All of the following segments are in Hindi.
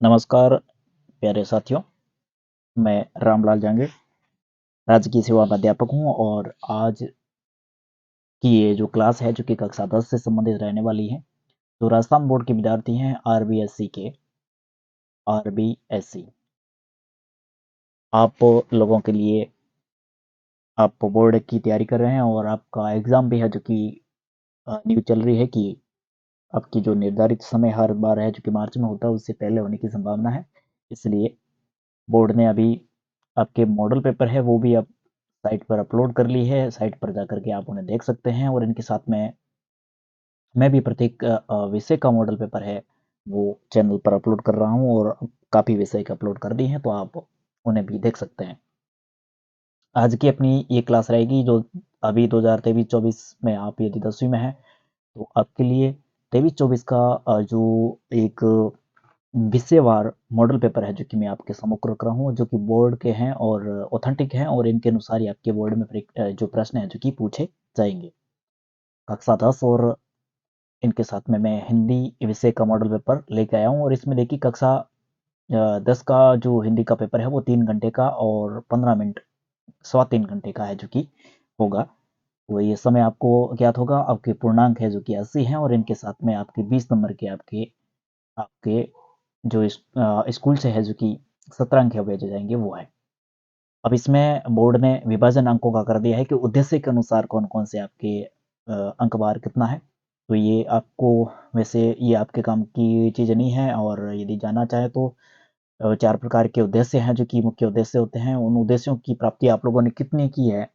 नमस्कार प्यारे साथियों, मैं रामलाल जांगीड़ राजकीय सेवा में अध्यापक हूँ और आज की ये जो क्लास है जो कि कक्षा 10 से संबंधित रहने वाली है। तो राजस्थान बोर्ड के विद्यार्थी हैं आरबीएससी आप लोगों के लिए आप बोर्ड की तैयारी कर रहे हैं और आपका एग्ज़ाम भी है जो कि न्यूज़ चल रही है कि आपकी जो निर्धारित समय हर बार है जो कि मार्च में होता है उससे पहले होने की संभावना है। इसलिए बोर्ड ने अभी आपके मॉडल पेपर है वो भी आप साइट पर अपलोड कर ली है। साइट पर जाकर के आप उन्हें देख सकते हैं और इनके साथ में मैं भी प्रत्येक विषय का मॉडल पेपर है वो चैनल पर अपलोड कर रहा हूँ और काफ़ी विषय के अपलोड कर दिए हैं तो आप उन्हें भी देख सकते हैं। आज की अपनी ये क्लास रहेगी जो अभी 2023-24 में आप यदि 10वीं में हैं तो आपके लिए 23-24 का जो एक विषयवार मॉडल पेपर है जो कि मैं आपके सम्मुख रख रहा हूँ जो कि बोर्ड के हैं और ऑथेंटिक हैं और इनके अनुसार ही आपके बोर्ड में जो प्रश्न हैं जो कि पूछे जाएंगे। कक्षा 10 और इनके साथ में मैं हिंदी विषय का मॉडल पेपर लेके आया हूँ और इसमें देखिए कक्षा 10 का जो हिंदी का पेपर है वो 3 घंटे का और 15 मिनट 3.25 घंटे का है जो कि होगा। तो ये समय आपको ज्ञात होगा। आपके पूर्णांक है जो कि 80 हैं और इनके साथ में आपके 20 नंबर के आपके आपके जो स्कूल से है जो कि 17 अंक है भेजे जाएंगे वो है। अब इसमें बोर्ड ने विभाजन अंकों का कर दिया है कि उद्देश्य के अनुसार कौन कौन से आपके अंक बार कितना है। तो ये आपको वैसे ये आपके काम की चीज़ नहीं है और यदि जानना चाहे तो 4 प्रकार के उद्देश्य हैं जो कि मुख्य उद्देश्य होते हैं। उन उद्देश्यों की प्राप्ति आप लोगों ने कितनी की है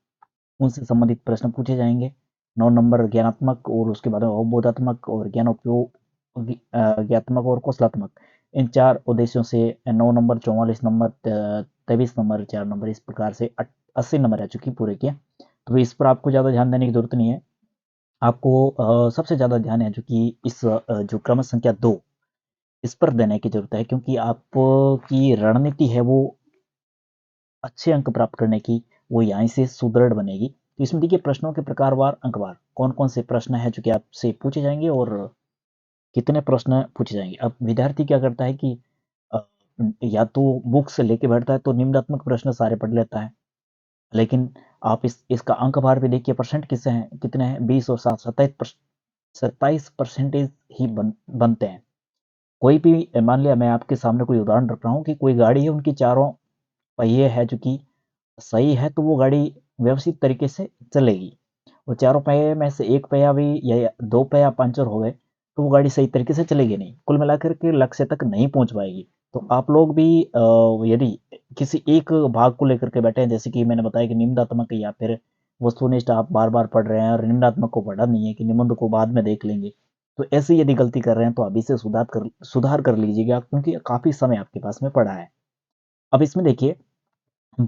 उनसे संबंधित प्रश्न पूछे जाएंगे। 9 नंबर ज्ञानात्मक और उसके बाद अवबोधात्मक और ज्ञात्मक और कौशलात्मक इन 4 उद्देश्यों से 9 नंबर 44 नंबर 23 नंबर 4 नंबर इस प्रकार से 80 नंबर रह चुकी पूरे के। तो इस पर आपको ज़्यादा ध्यान देने की जरूरत नहीं है। आपको सबसे ज़्यादा ध्यान है जो कि इस जो क्रम संख्या 2 इस पर देने की जरूरत है क्योंकि आपकी रणनीति है वो अच्छे अंक प्राप्त करने की वो यहाँ से सुदृढ़ बनेगी। तो इसमें देखिए प्रश्नों के प्रकारवार अंकवार कौन कौन से प्रश्न है जो कि आपसे पूछे जाएंगे और कितने प्रश्न पूछे जाएंगे। अब विद्यार्थी क्या करता है कि अ, या तो बुक से लेके बैठता है तो निम्नात्मक प्रश्न सारे पढ़ लेता है, लेकिन आप इसका अंक भार भी देखिए परसेंट किससे हैं कितने हैं 20 और 7 27% ही बनते हैं। कोई भी मान लिया मैं आपके सामने कोई उदाहरण रख रहा हूँ कि कोई गाड़ी है उनकी चारों पहिए है जो कि सही है तो वो गाड़ी व्यवस्थित तरीके से चलेगी। और चारों पहिए में से एक पहिया भी या दो पहिया पंचर हो गए तो वो गाड़ी सही तरीके से चलेगी नहीं, कुल मिलाकर के लक्ष्य तक नहीं पहुंच पाएगी। तो आप लोग भी यदि किसी एक भाग को लेकर के बैठे हैं जैसे कि मैंने बताया कि निम्नात्मक या फिर वस्तुनिष्ठ आप बार बार पढ़ रहे हैं और निम्नात्मक को पढ़ा नहीं है कि निबंध को बाद में देख लेंगे, तो ऐसी यदि गलती कर रहे हैं तो अभी से सुधार कर लीजिएगा क्योंकि काफी समय आपके पास में पड़ा है। अब इसमें देखिए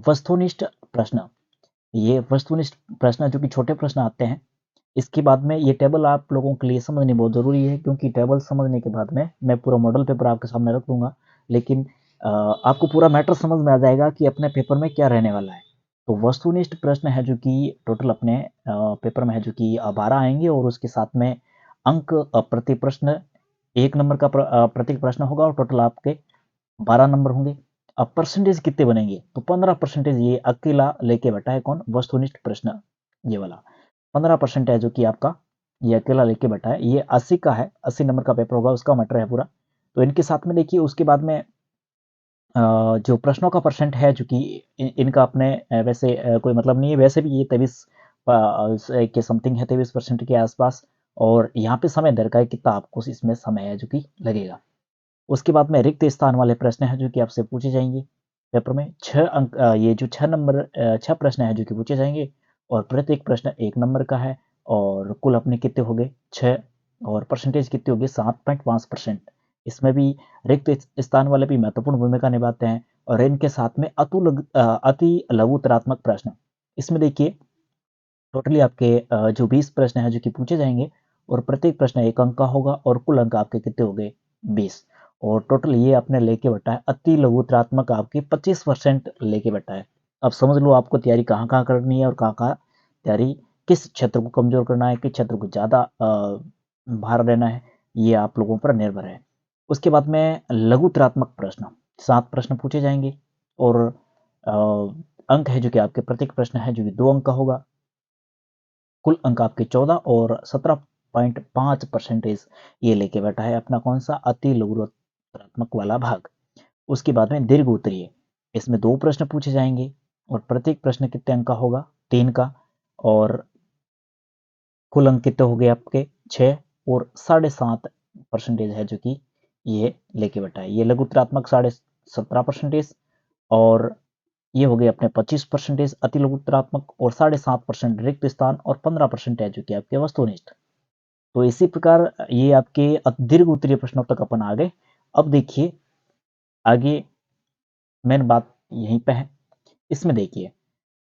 वस्तुनिष्ठ प्रश्न, ये वस्तुनिष्ठ प्रश्न जो कि छोटे प्रश्न आते हैं इसके बाद में ये टेबल आप लोगों के लिए समझनी बहुत ज़रूरी है क्योंकि टेबल समझने के बाद में मैं पूरा मॉडल पेपर आपके सामने रख दूंगा, लेकिन आपको पूरा मैटर समझ में आ जाएगा कि अपने पेपर में क्या रहने वाला है। तो वस्तुनिष्ठ प्रश्न है जो कि टोटल अपने पेपर में है जो कि 12 आएंगे और उसके साथ में अंक प्रति प्रश्न 1 नंबर का प्रत्येक प्रश्न होगा और टोटल आपके 12 नंबर होंगे। अब परसेंटेज कितने बनेंगे तो 15% ये अकेला लेके बैठा है कौन वस्तुनिष्ठ प्रश्न ये वाला 15% है जो कि आपका ये अकेला लेके बैठा है। ये 80 का है 80 नंबर का पेपर होगा उसका मैटर है पूरा। तो इनके साथ में देखिए उसके बाद में जो प्रश्नों का परसेंट है जो कि इनका अपने वैसे कोई मतलब नहीं है, वैसे भी ये 23 के समथिंग है 23% के आसपास। और यहाँ पे समय दर का है कितना आपको इसमें समय है जो कि लगेगा। उसके बाद में रिक्त स्थान वाले प्रश्न हैं जो कि आपसे पूछे जाएंगे पेपर में 6 अंक ये जो 6 नंबर 6 प्रश्न है जो कि पूछे जाएंगे और प्रत्येक प्रश्न 1 नंबर का है। और कुल अपने कितने हो गए 6 और परसेंटेज कितनी होगी 7.5%। इसमें भी रिक्त स्थान वाले भी महत्वपूर्ण भूमिका निभाते हैं। और इनके साथ में अति लघुतरात्मक प्रश्न, इसमें देखिए टोटली आपके जो 20 प्रश्न हैं जो कि पूछे जाएंगे और प्रत्येक प्रश्न 1 अंक का होगा और कुल अंक आपके कितने हो गए 20। और टोटल ये आपने लेके बैठा है अति लघुतरात्मक आपके 25% लेके बैठा है। अब समझ लो आपको तैयारी कहाँ कहाँ करनी है और कहाँ कहाँ तैयारी किस क्षेत्र को कमजोर करना है किस क्षेत्र को ज़्यादा भार देना है, ये आप लोगों पर निर्भर है। उसके बाद में लघुतरात्मक प्रश्न, 7 प्रश्न पूछे जाएंगे और अंक है जो कि आपके प्रत्येक प्रश्न है जो कि 2 अंक का होगा। कुल अंक आपके 14 और 17.5% ये लेके बैठा है अपना कौन सा अति लघुतरात्मक वाला भाग। उसके बाद में दीर्घ उत्तरीय, इसमें 2 प्रश्न पूछे जाएंगे और प्रत्येक प्रश्न कितने अंक का होगा, 3 का, और कुल अंक कितने हो गए आपके 6 और 7.5% है जो कि ये लेके बैठा है। ये लघुतरात्मक 17.5% और ये हो गए अपने 25% अति लघुतरात्मक और 7.5% रिक्त स्थान और 15% है जो कि आपके वस्तुनिष्ठ। तो इसी प्रकार ये आपके दीर्घ उत्तरीय प्रश्नों तक अपन आ गए। अब देखिए आगे मेन बात यहीं पे है। इसमें देखिए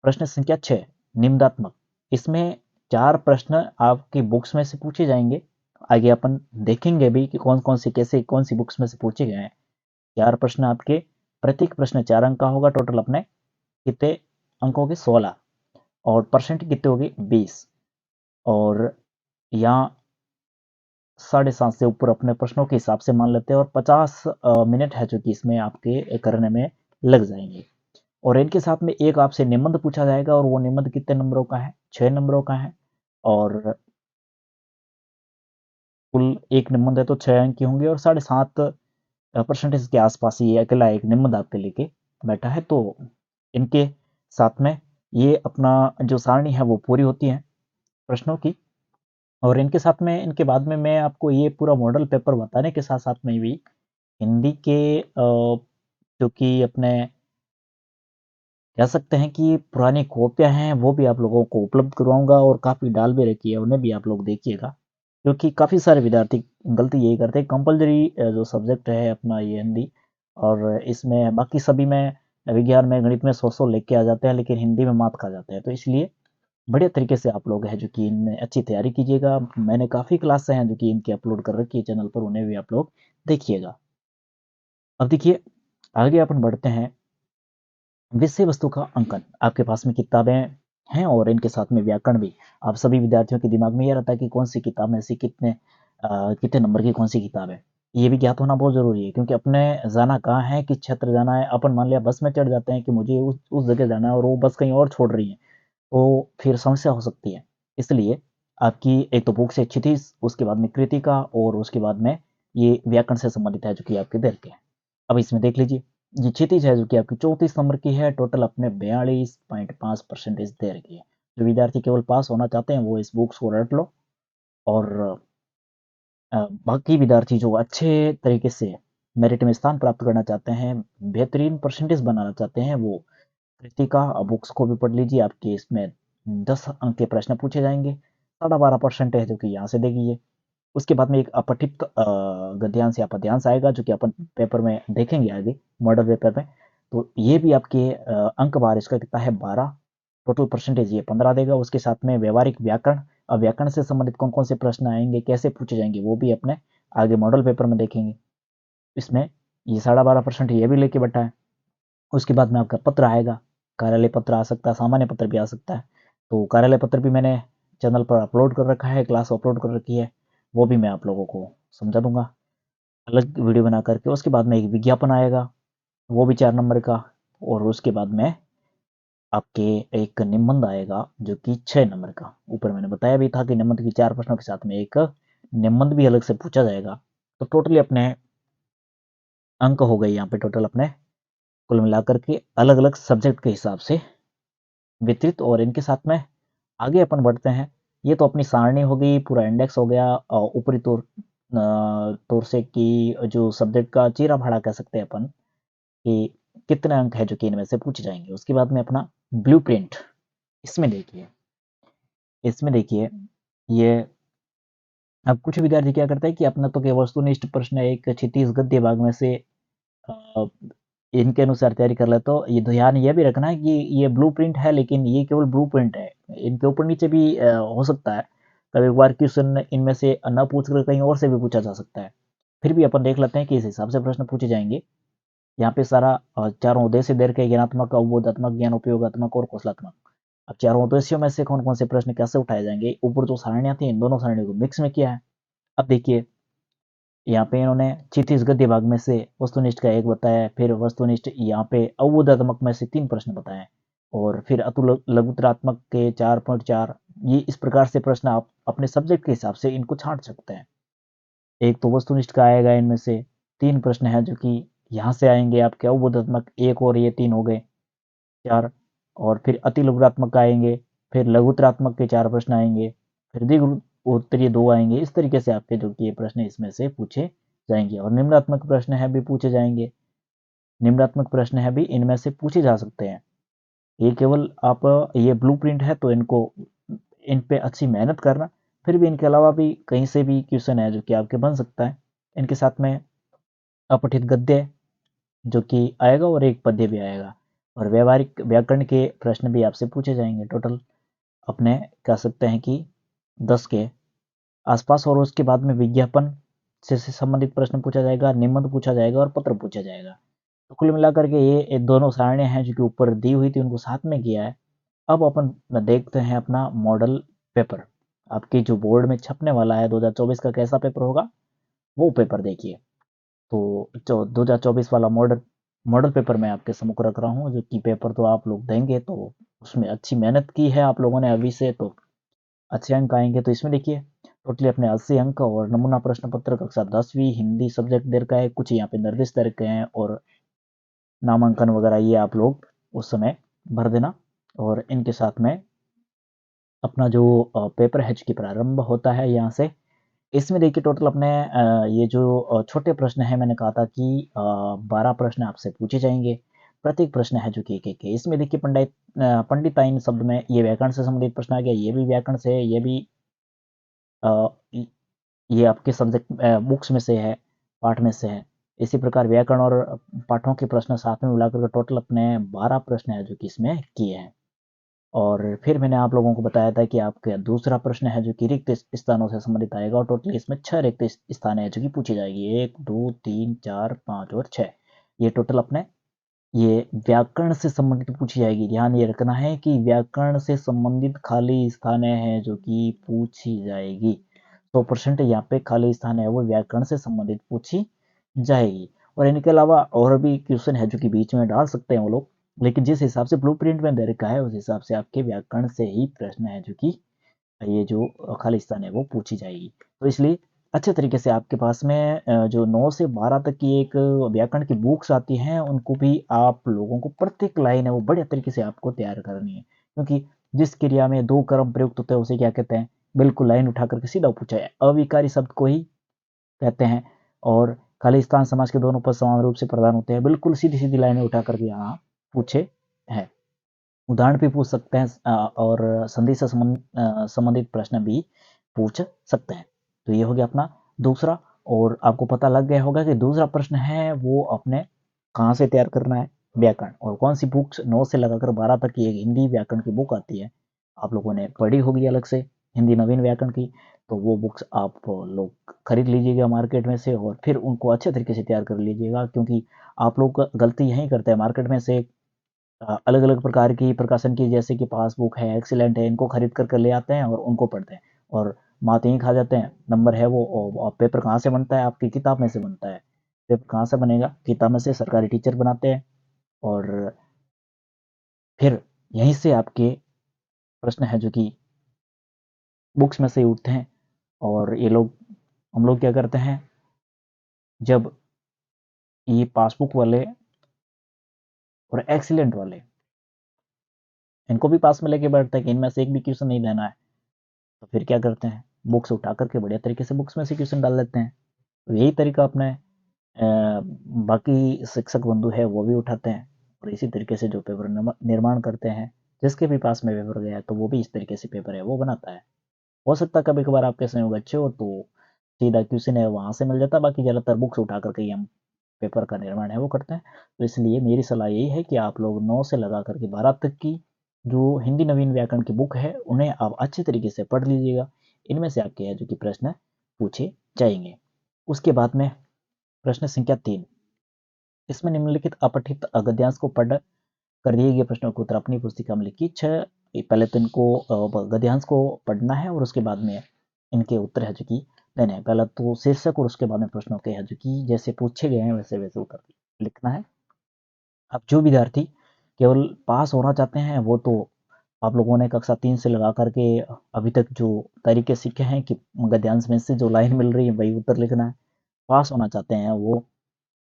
प्रश्न संख्या 6 निम्नात्मक, इसमें 4 प्रश्न आपकी बुक्स में से पूछे जाएंगे। आगे अपन देखेंगे भी कि कौन कौन से कैसे कौन सी बुक्स में से पूछे गए हैं। 4 प्रश्न आपके, प्रत्येक प्रश्न 4 अंक का होगा। टोटल अपने कितने अंक हो गए 16 और परसेंट कितने हो गए 20 और यहाँ 7.5 से ऊपर अपने प्रश्नों के हिसाब से मान लेते हैं और 50 मिनट है जो कि इसमें आपके करने में लग जाएंगे। और इनके साथ में एक आपसे निबंध पूछा जाएगा और वो निबंध कितने नंबरों का है, 6 नंबरों का है और कुल एक निबंध है तो 6 अंक की होंगे और 7.5% के आसपास ये अकेला एक निबंध आपके लेके बैठा है। तो इनके साथ में ये अपना जो सारणी है वो पूरी होती है प्रश्नों की। और इनके साथ में इनके बाद में मैं आपको ये पूरा मॉडल पेपर बताने के साथ साथ में भी हिंदी के जो कि अपने कह सकते हैं कि पुरानी कॉपियाँ हैं वो भी आप लोगों को उपलब्ध करवाऊँगा और काफ़ी डाल भी रखी है, उन्हें भी आप लोग देखिएगा। क्योंकि काफ़ी सारे विद्यार्थी गलती यही करते हैं, कंपल्सरी जो सब्जेक्ट है अपना ये हिंदी और इसमें बाकी सभी में विज्ञान में, गणित में 100-100 लेके आ जाते हैं लेकिन हिंदी में मात खा जाते हैं। तो इसलिए बढ़िया तरीके से आप लोग हैं जो कि इनमें अच्छी तैयारी कीजिएगा। मैंने काफ़ी क्लासें हैं जो कि इनकी अपलोड कर रखी है चैनल पर, उन्हें भी आप लोग देखिएगा। अब देखिए आगे अपन बढ़ते हैं। विषय वस्तु का अंकन, आपके पास में किताबें हैं और इनके साथ में व्याकरण भी। आप सभी विद्यार्थियों के दिमाग में ये रहता है कि कौन सी किताब में से कितने नंबर की कौन सी किताब है। ये भी ज्ञात होना बहुत ज़रूरी है क्योंकि अपने जाना कहाँ है, किस क्षेत्र जाना है। अपन मान लिया बस में चढ़ जाते हैं कि मुझे उस जगह जाना है और वो बस कहीं और छोड़ रही है, तो फिर समस्या हो सकती है। इसलिए आपकी एक तो बुक से अच्छी थी, उसके बाद में कृतिका और उसके बाद में ये व्याकरण से संबंधित है जो कि आपके दर के हैं। अब इसमें देख लीजिए ये क्षितिज है जो कि आपकी 34 नंबर की है, टोटल अपने 42.5% दे रखी है। जो विद्यार्थी केवल पास होना चाहते हैं वो इस बुक्स को रट लो और बाकी विद्यार्थी जो अच्छे तरीके से मेरिट में स्थान प्राप्त करना चाहते हैं, बेहतरीन परसेंटेज बनाना चाहते हैं, वो कृतिका बुक्स को भी पढ़ लीजिए। आपके इसमें 10 अंक के प्रश्न पूछे जाएंगे, 12.5% है जो कि यहाँ से देगी। उसके बाद में एक अपठित गद्यांश या पद्यांश आएगा जो कि अपन पेपर में देखेंगे आगे मॉडल पेपर में। तो ये भी आपके अंक बार इसका कितना है 12, टोटल परसेंटेज ये 15 देगा। उसके साथ में व्यवहारिक व्याकरण, अब व्याकरण से संबंधित कौन कौन से प्रश्न आएंगे, कैसे पूछे जाएंगे, वो भी अपने आगे मॉडल पेपर में देखेंगे। इसमें ये 12.5% ये भी लेके बैठा है। उसके बाद में आपका पत्र आएगा, कार्यालय पत्र आ सकता है, सामान्य पत्र भी आ सकता है। तो कार्यालय पत्र भी मैंने चैनल पर अपलोड कर रखा है, क्लास अपलोड कर रखी है, वो भी मैं आप लोगों को समझा दूंगा अलग वीडियो बना करके। उसके बाद में एक विज्ञापन आएगा, वो भी 4 नंबर का। और उसके बाद में आपके एक निबंध आएगा जो कि 6 नंबर का। ऊपर मैंने बताया भी था कि निबंध की 4 प्रश्नों के साथ में एक निबंध भी अलग से पूछा जाएगा। तो टोटली अपने अंक हो गए यहाँ पे टोटल अपने कुल मिलाकर के अलग अलग सब्जेक्ट के हिसाब से वितरित। और इनके साथ में आगे अपन बढ़ते हैं। ये तो अपनी सारणी हो गई, पूरा इंडेक्स हो गया ऊपरी तौर से कि जो सब्जेक्ट का चीरा फाड़ा कह सकते हैं अपन कि कितने अंक है जो कि इनमें से पूछे जाएंगे। उसके बाद में अपना ब्लूप्रिंट, इसमें देखिए इसमें देखिए ये अब कुछ विद्यार्थी क्या करता है कि अपना तो केवल वस्तुनिष्ठ प्रश्न एक क्षितिज गद्य भाग में से अ, इनके अनुसार तैयारी कर ले। तो ये ध्यान ये भी रखना है कि ये ब्लूप्रिंट है लेकिन ये केवल ब्लूप्रिंट है, इनके ऊपर नीचे भी हो सकता है। कभी कभार क्वेश्चन इनमें से न पूछ कर कहीं और से भी पूछा जा सकता है। फिर भी अपन देख लेते हैं कि इस हिसाब से प्रश्न पूछे जाएंगे। यहाँ पे सारा चारों उद्देश्य दे रखे, ज्ञानात्मक, अवबोधात्मक, ज्ञान उपयोगात्मक और कौशलात्मक। अब चारों उद्देश्यों में से कौन कौन से प्रश्न कैसे उठाए जाएंगे, ऊपर जो सारणियां थी इन दोनों सारणियों को मिक्स में किया है। अब देखिए यहाँ पे इन्होंने क्षितिज गद्य भाग में से वस्तुनिष्ठ का एक बताया है, फिर वस्तुनिष्ठ यहाँ पे अवबोधात्मक में से 3 प्रश्न बताए हैं, और फिर अतुल लघुतरात्मक के 4.4। ये इस प्रकार से प्रश्न आप अपने सब्जेक्ट के हिसाब से इनको छांट सकते हैं। एक तो वस्तुनिष्ठ का आएगा, इनमें से 3 प्रश्न हैं जो कि यहाँ से आएंगे आपके अवबोधात्मक, एक और ये 3 हो गए 4, और फिर अति लघुत्तरात्मक आएंगे, फिर लघुत्तरात्मक के 4 प्रश्न आएंगे, फिर दीर्घ उत्तरीय 2 आएंगे। इस तरीके से आपके जो कि ये प्रश्न इसमें से पूछे जाएंगे, और निम्नात्मक प्रश्न है भी पूछे जाएंगे। निम्नात्मक प्रश्न है भी इनमें से पूछे जा सकते हैं। ये केवल आप, ये ब्लूप्रिंट है तो इनको, इन पे अच्छी मेहनत करना। फिर भी इनके अलावा भी कहीं से भी क्वेश्चन है जो कि आपके बन सकता है। इनके साथ में अपठित गद्य जो कि आएगा, और एक पद्य भी आएगा, और व्यवहारिक व्याकरण के प्रश्न भी आपसे पूछे जाएंगे। टोटल अपने कह सकते हैं कि 10 के आसपास, और उसके बाद में विज्ञापन से संबंधित प्रश्न पूछा जाएगा, निबंध पूछा जाएगा, और पत्र पूछा जाएगा। तो कुल मिलाकर के ये दोनों सारणियाँ हैं जो कि ऊपर दी हुई थी, उनको साथ में किया है। अब अपन देखते हैं अपना मॉडल पेपर। आपकी जो बोर्ड में छपने वाला है 2024 का कैसा पेपर होगा, वो पेपर देखिए। तो जो 2024 वाला मॉडल मॉडल पेपर मैं आपके सम्मुख रख रहा हूँ, जो कि पेपर तो आप लोग देंगे, तो उसमें अच्छी मेहनत की है आप लोगों ने अभी से, तो अच्छे अंक आएंगे। तो इसमें देखिए टोटली अपने 80 अंक, और नमूना प्रश्न पत्र कक्षा 10वीं हिंदी सब्जेक्ट दे रखा है, कुछ यहाँ पे निर्देश दे रखे हैं, और नामांकन वगैरह ये आप लोग उस समय भर देना। और इनके साथ में अपना जो पेपर है जो कि प्रारंभ होता है यहाँ से। इसमें देखिए टोटल अपने ये जो छोटे प्रश्न है, मैंने कहा था कि 12 प्रश्न आपसे पूछे जाएंगे। प्रत्येक प्रश्न है जो कि एक एक है। इसमें देखिए पंडिताइन शब्द में ये व्याकरण से संबंधित प्रश्न आ गया, ये भी व्याकरण से है, ये भी अ, ये आपके सब्जेक्ट बुक्स में से है, पाठ में से है। इसी प्रकार व्याकरण और पाठों के प्रश्न साथ में मिलाकर के टोटल अपने 12 प्रश्न है जो कि इसमें किए हैं। और फिर मैंने आप लोगों को बताया था कि आपका दूसरा प्रश्न है जो कि रिक्त स्थानों से संबंधित आएगा, और टोटली इसमें 6 रिक्त स्थान है जो कि पूछी जाएगी, 1 2 3 4 5 और 6। ये टोटल अपने ये व्याकरण से संबंधित पूछी जाएगी। ध्यान ये रखना है कि व्याकरण से संबंधित खाली स्थानें हैं जो कि पूछी जाएगी। 100% यहाँ पे खाली स्थान है वो व्याकरण से संबंधित पूछी जाएगी। और इनके अलावा और भी क्वेश्चन है जो कि बीच में डाल सकते हैं वो लोग, लेकिन जिस हिसाब से ब्लूप्रिंट में दे रखा है उस हिसाब से आपके व्याकरण से ही प्रश्न है जो कि ये जो खालिस्तान है वो पूछी जाएगी। तो इसलिए अच्छे तरीके से आपके पास में जो 9 से 12 तक की एक व्याकरण की बुक्स आती हैं, उनको भी आप लोगों को प्रत्येक लाइन है वो बढ़िया तरीके से आपको तैयार करनी है। क्योंकि जिस क्रिया में 2 कर्म प्रयुक्त होते हैं उसे क्या कहते हैं, बिल्कुल लाइन उठा करके सीधा पूछा है, अविकारी शब्द को ही कहते हैं। और खालिस्तान समाज के दोनों पद समान रूप से प्रदान होते हैं, बिल्कुल सीधी सीधी लाइनें उठा करके यहाँ पूछे हैं। उदाहरण भी पूछ सकते हैं, और संधि से संबंधित प्रश्न भी पूछ सकते हैं। तो ये हो गया अपना दूसरा। और आपको पता लग गया होगा कि दूसरा प्रश्न है वो अपने कहाँ से तैयार करना है, व्याकरण, और कौन सी बुक्स 9 से लगाकर 12 तक की एक हिंदी व्याकरण की बुक आती है, आप लोगों ने पढ़ी होगी अलग से, हिंदी नवीन व्याकरण की। तो वो बुक्स आप लोग खरीद लीजिएगा मार्केट में से, और फिर उनको अच्छे तरीके से तैयार कर लीजिएगा। क्योंकि आप लोग गलती यही करते हैं, मार्केट में से अलग अलग प्रकार की प्रकाशन की, जैसे कि पासबुक है, एक्सीलेंट है, इनको खरीद कर ले आते हैं और उनको पढ़ते हैं, और मात यहीं खा जाते हैं। नंबर है वो, और पेपर कहाँ से बनता है, आपकी किताब में से बनता है। पेपर कहाँ से बनेगा, किताब में से सरकारी टीचर बनाते हैं, और फिर यहीं से आपके प्रश्न है जो कि बुक्स में से ही उठते हैं। और ये लोग, हम लोग क्या करते हैं, जब ये पासबुक वाले और एक्सीलेंट वाले, इनको भी पास में लेके बैठते हैं कि इनमें से एक भी क्वेश्चन नहीं लेना है, तो फिर क्या करते हैं, बुक्स उठा करके बढ़िया तरीके से बुक्स में से क्वेश्चन डाल देते हैं। तो यही तरीका अपने बाकी शिक्षक बंधु है वो भी उठाते हैं, और इसी तरीके से जो पेपर निर्माण करते हैं, जिसके भी पास में पेपर गया है तो वो भी इस तरीके से पेपर है वो बनाता है। हो सकता है कभी कभार आपके संयोग अच्छे हो तो सीधा क्वेश्चन है वहां से मिल जाता है, बाकी ज़्यादातर बुक्स उठा करके ही हम पेपर का निर्माण है वो करते हैं। तो इसलिए मेरी सलाह यही है कि आप लोग 9 से लगा करके 12 तक की जो हिंदी नवीन व्याकरण की बुक है उन्हें आप अच्छे तरीके से पढ़ लीजिएगा। इनमें से आपके है जो कि प्रश्न पूछे जाएंगे। उसके बाद में प्रश्न संख्या 3, इसमें निम्नलिखित अपठित गद्यांश को पढ़ कर दिए गए प्रश्नों के उत्तर अपनी पुस्तिका में लिखिए। पहले तो इनको गद्यांश को पढ़ना है, और उसके बाद में इनके उत्तर है जो कि देने हैं। पहला तो शीर्षक और उसके बाद में प्रश्नों के हैं जो कि जैसे पूछे गए हैं वैसे वैसे उत्तर लिखना है। अब जो विद्यार्थी केवल पास होना चाहते हैं वो तो आप लोगों ने कक्षा 3 से लगा करके अभी तक जो तरीके सीखे हैं कि गद्यांश में से जो लाइन मिल रही है वही उत्तर लिखना है। पास होना चाहते हैं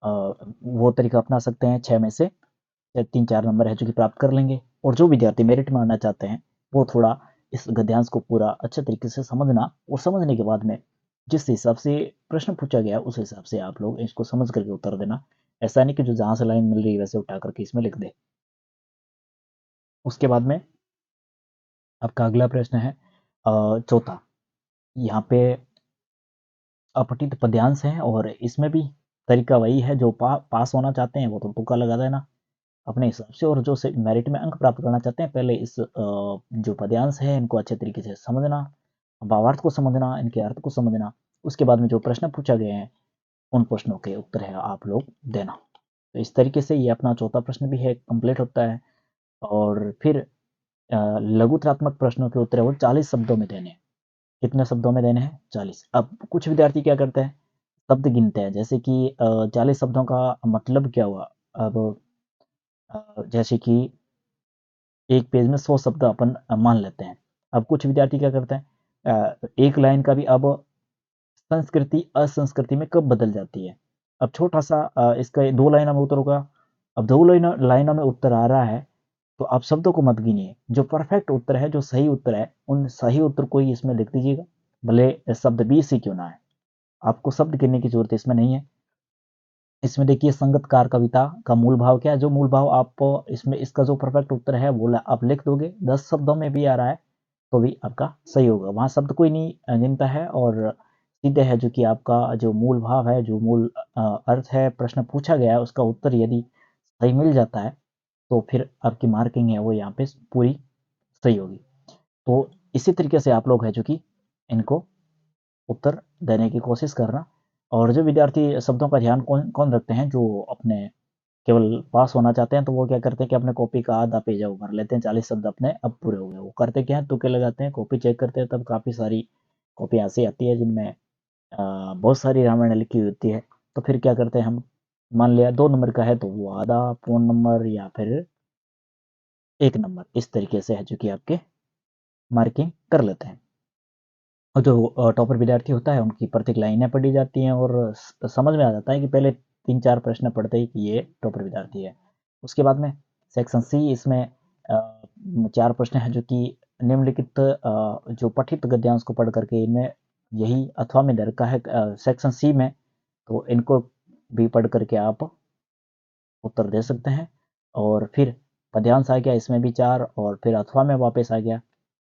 अ, वो तरीका अपना सकते हैं। 6 में से 3-4 नंबर है जो कि प्राप्त कर लेंगे। और जो विद्यार्थी मेरिट में आना चाहते हैं वो थोड़ा इस गद्यांश को पूरा अच्छे तरीके से समझना और समझने के बाद में जिस हिसाब से प्रश्न पूछा गया उस हिसाब से आप लोग इसको समझ करके उत्तर देना। ऐसा नहीं कि जो जहाँ से लाइन मिल रही है वैसे उठा करके इसमें लिख दे। उसके बाद में आपका अगला प्रश्न है चौथा। यहाँ पे अपठित पद्यांश है और इसमें भी तरीका वही है। जो पास होना चाहते हैं वो तो तुक्का लगा देना अपने हिसाब से, और जो मेरिट में अंक प्राप्त करना चाहते हैं पहले इस जो पद्यांश है इनको अच्छे तरीके से समझना, भावार्थ को समझना, इनके अर्थ को समझना। उसके बाद में जो प्रश्न पूछा गए हैं उन प्रश्नों के उत्तर है आप लोग देना। तो इस तरीके से ये अपना चौथा प्रश्न भी है कंप्लीट होता है। और फिर लघुत्रात्मक प्रश्नों के उत्तर है वो 40 शब्दों में देने हैं। कितने शब्दों में देने हैं? 40। अब कुछ विद्यार्थी क्या करते हैं, शब्द गिनते हैं जैसे कि 40 शब्दों का मतलब क्या हुआ। अब जैसे कि एक पेज में 100 शब्द अपन मान लेते हैं। अब कुछ विद्यार्थी क्या करते हैं, एक लाइन का भी अब संस्कृति असंस्कृति में कब बदल जाती है। अब छोटा सा इसका 2 लाइनों में उत्तर होगा। अब 2 लाइनों में उत्तर आ रहा है तो आप शब्दों को मत गिनिए। जो परफेक्ट उत्तर है, जो सही उत्तर है, उन सही उत्तर को ही इसमें लिख दीजिएगा, भले शब्द 20 ही क्यों ना है। आपको शब्द गिनने की जरूरत इसमें नहीं है। इसमें देखिए संगतकार कविता का मूल भाव क्या है। जो मूल भाव आप इसमें इसका जो परफेक्ट उत्तर है वो आप लिख दोगे। 10 शब्दों में भी आ रहा है तो भी आपका सही होगा। वहाँ शब्द कोई नहीं गिनता है और सीधे है जो कि आपका जो मूल भाव है, जो मूल अर्थ है, प्रश्न पूछा गया है उसका उत्तर यदि सही मिल जाता है तो फिर आपकी मार्किंग है वो यहाँ पे पूरी सही होगी। तो इसी तरीके से आप लोग है जो कि इनको उत्तर देने की कोशिश करना। और जो विद्यार्थी शब्दों का ध्यान कौन कौन रखते हैं, जो अपने केवल पास होना चाहते हैं तो वो क्या करते हैं कि अपने कॉपी का आधा पेज वो भर लेते हैं। 40 शब्द अपने अब पूरे हो गए। वो करते क्या है, तुक्के लगाते हैं, कॉपी चेक करते हैं तब काफ़ी सारी कॉपी ऐसी आती है जिनमें बहुत सारी रामायण लिखी हुई होती है। तो फिर क्या करते हैं हम, मान लिया 2 नंबर का है तो वो आधा पौन नंबर या फिर 1 नंबर इस तरीके से है जो कि आपके मार्किंग कर लेते हैं। और जो टॉपर विद्यार्थी होता है उनकी प्रत्येक लाइनें पढ़ी जाती हैं और समझ में आ जाता है कि पहले 3-4 प्रश्न पढ़ते ही कि ये टॉपर विद्यार्थी है। उसके बाद में सेक्शन सी, इसमें 4 प्रश्न हैं जो कि निम्नलिखित जो पठित गद्यांश को पढ़ करके इनमें यही अथवा में दे रखा है सेक्शन सी में, तो इनको भी पढ़ करके आप उत्तर दे सकते हैं। और फिर पद्यांश आ गया, इसमें भी 4, और फिर अथवा में वापस आ गया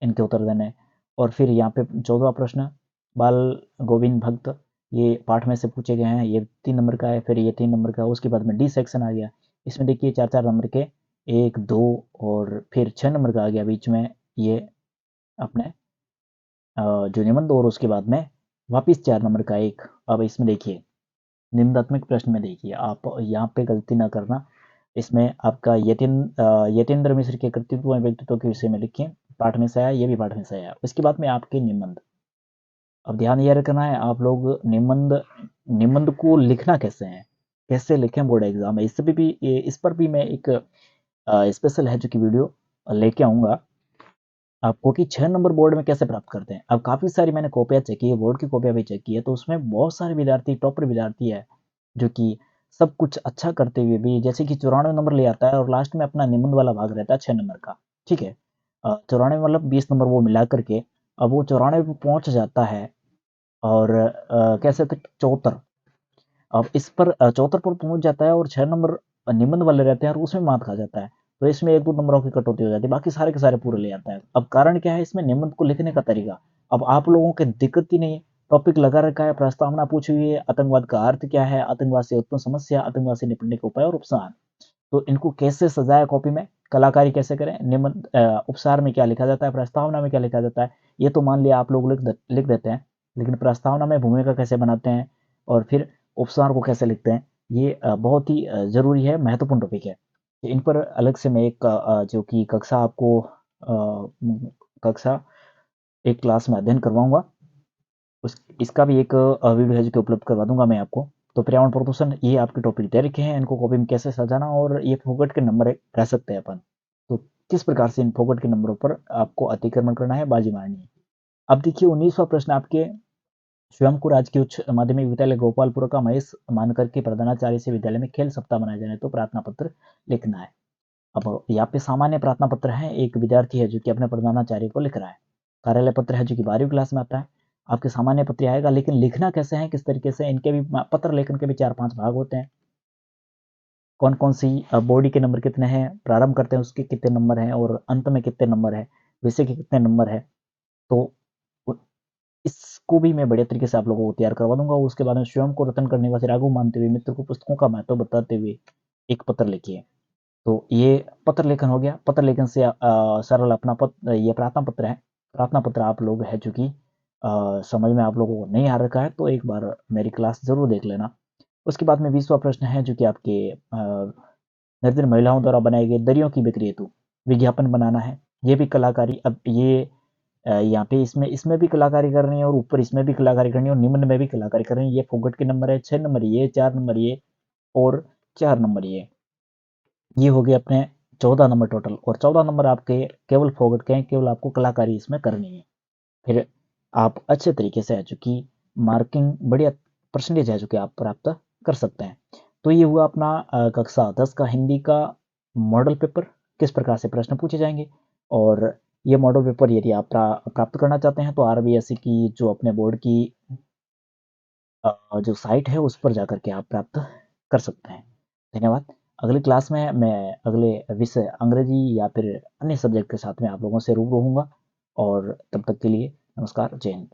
इनके उत्तर देने। और फिर यहाँ पे 14वां प्रश्न, बाल गोविंद भक्त, ये पाठ में से पूछे गए हैं, ये 3 नंबर का है, फिर ये 3 नंबर का है। उसके बाद में डी सेक्शन आ गया, इसमें देखिए 4-4 नंबर के 1, 2 और फिर 6 नंबर का आ गया बीच में ये अपने जो निबंध, और उसके बाद में वापिस 4 नंबर का एक। अब इसमें देखिए निबंधात्मक प्रश्न में देखिए आप यहाँ पे गलती ना करना। इसमें आपका यतीन्द्र मिश्र के कृतित्व एवं व्यक्तित्व के विषय में लिखिए, पाठ में से आया, ये भी पाठ में से आया। उसके बाद में आपके निबंध। अब ध्यान ये रखना है आप लोग निबंध निबंध को लिखना कैसे है, कैसे लिखें बोर्ड एग्जाम में। इस पर भी मैं एक स्पेशल है जो कि वीडियो लेके आऊँगा आपको कि 6 नंबर बोर्ड में कैसे प्राप्त करते हैं। अब काफ़ी सारी मैंने कॉपियाँ चेक की है, बोर्ड की कॉपियाँ भी चेक की है, तो उसमें बहुत सारे विद्यार्थी टॉपर विद्यार्थी है जो कि सब कुछ अच्छा करते हुए भी जैसे कि 94 नंबर ले आता है और लास्ट में अपना निबंध वाला भाग रहता है 6 नंबर का, ठीक है। 94 मतलब 20 नंबर वो मिला करके अब वो 94 पे पहुँच जाता है और कह सकते 74। अब इस पर 74 पर पहुँच जाता है और 6 नंबर निबंध वाले रहते हैं और उसमें मात खा जाता है। तो इसमें 1-2 नंबरों की कटौती हो जाती है, बाकी सारे के सारे पूरे ले आता है। अब कारण क्या है, इसमें निबंध को लिखने का तरीका। अब आप लोगों की दिक्कत ही नहीं है, टॉपिक लगा रखा है, प्रस्तावना पूछी हुई है, आतंकवाद का अर्थ क्या है, आतंकवाद से उत्पन्न समस्या, आतंकवाद से निपटने के उपाय और उपसार। तो इनको कैसे सजाया कॉपी में, कलाकारी कैसे करें, निबंध उपसार में क्या लिखा जाता है, प्रस्तावना में क्या लिखा जाता है, ये तो मान लिया आप लोग लिख देते हैं। लेकिन प्रस्तावना में भूमिका कैसे बनाते हैं और फिर उपसार को कैसे लिखते हैं, ये बहुत ही ज़रूरी है, महत्वपूर्ण टॉपिक है। इन पर अलग से मैं एक जो कि कक्षा एक क्लास में अध्ययन करवाऊँगा। इसका भी एक वीडियो है जो कि उपलब्ध करवा दूंगा मैं आपको। तो पर्यावरण प्रदूषण ये आपके टॉपिक दे रखे हैं, इनको कॉपी में कैसे सजाना, और ये फोगट के नंबर रह सकते हैं अपन। तो किस प्रकार से इन फोगट के नंबरों पर आपको अतिक्रमण करना है, बाजी मारनी है। अब देखिए 19वां प्रश्न आपके, स्वयं को राजकीय उच्च माध्यमिक विद्यालय गोपालपुर का महेश मानकर के प्रधानाचार्य से विद्यालय में खेल सप्ताह मनाया जाने तो प्रार्थना पत्र लिखना है। अब यहाँ पे सामान्य प्रार्थना पत्र है, एक विद्यार्थी है जो कि अपने प्रधानाचार्य को लिख रहा है। कार्यालय पत्र है जो कि 12वीं क्लास में आता है। आपके सामान्य पत्र आएगा, लेकिन लिखना कैसे है, किस तरीके से, इनके भी पत्र लेखन के भी 4-5 भाग होते हैं। कौन कौन सी बॉडी के नंबर कितने हैं, प्रारंभ करते हैं उसके कितने नंबर हैं, और अंत में कितने नंबर है, विषय के कितने नंबर है। तो इसको भी मैं बढ़िया तरीके से आप लोगों को तैयार करवा दूंगा। उसके बाद में स्वयं को रतन करने वाले रागु मानते हुए मित्र को पुस्तकों का महत्व बताते हुए एक पत्र लिखिए। तो ये पत्र लेखन हो गया। पत्र लेखन से सरल अपना पत्र, ये प्रार्थना पत्र है। प्रार्थना पत्र आप लोग है चूंकि समझ में आप लोगों को नहीं आ रखा है, तो एक बार मेरी क्लास जरूर देख लेना। उसके बाद में 20वां प्रश्न है जो कि आपके निर्धन महिलाओं द्वारा बनाए गए दरियों की बिक्री हेतु विज्ञापन बनाना है। ये भी कलाकारी, अब ये यहाँ पे इसमें इसमें भी कलाकारी करनी है, और ऊपर इसमें भी कलाकारी करनी है, और निम्न में भी कलाकारी करनी है। ये फोगट के नंबर है, 6 नंबर ये, 4 नंबर ये, और 4 नंबर ये हो गए अपने 14 नंबर टोटल। और 14 नंबर आपके केवल फोगट के हैं, केवल आपको कलाकारी इसमें करनी है। फिर आप अच्छे तरीके से है चूंकि मार्किंग बढ़िया परसेंटेज है जो कि आप प्राप्त कर सकते हैं। तो ये हुआ अपना कक्षा 10 का हिंदी का मॉडल पेपर, किस प्रकार से प्रश्न पूछे जाएंगे। और ये मॉडल पेपर यदि आप प्राप्त करना चाहते हैं तो आरबीएससी की जो अपने बोर्ड की जो साइट है उस पर जाकर के आप प्राप्त कर सकते हैं। धन्यवाद। अगली क्लास में मैं अगले विषय अंग्रेजी या फिर अन्य सब्जेक्ट के साथ में आप लोगों से रूबरू होऊंगा। और तब तक के लिए नमस्कार, जय हिंद।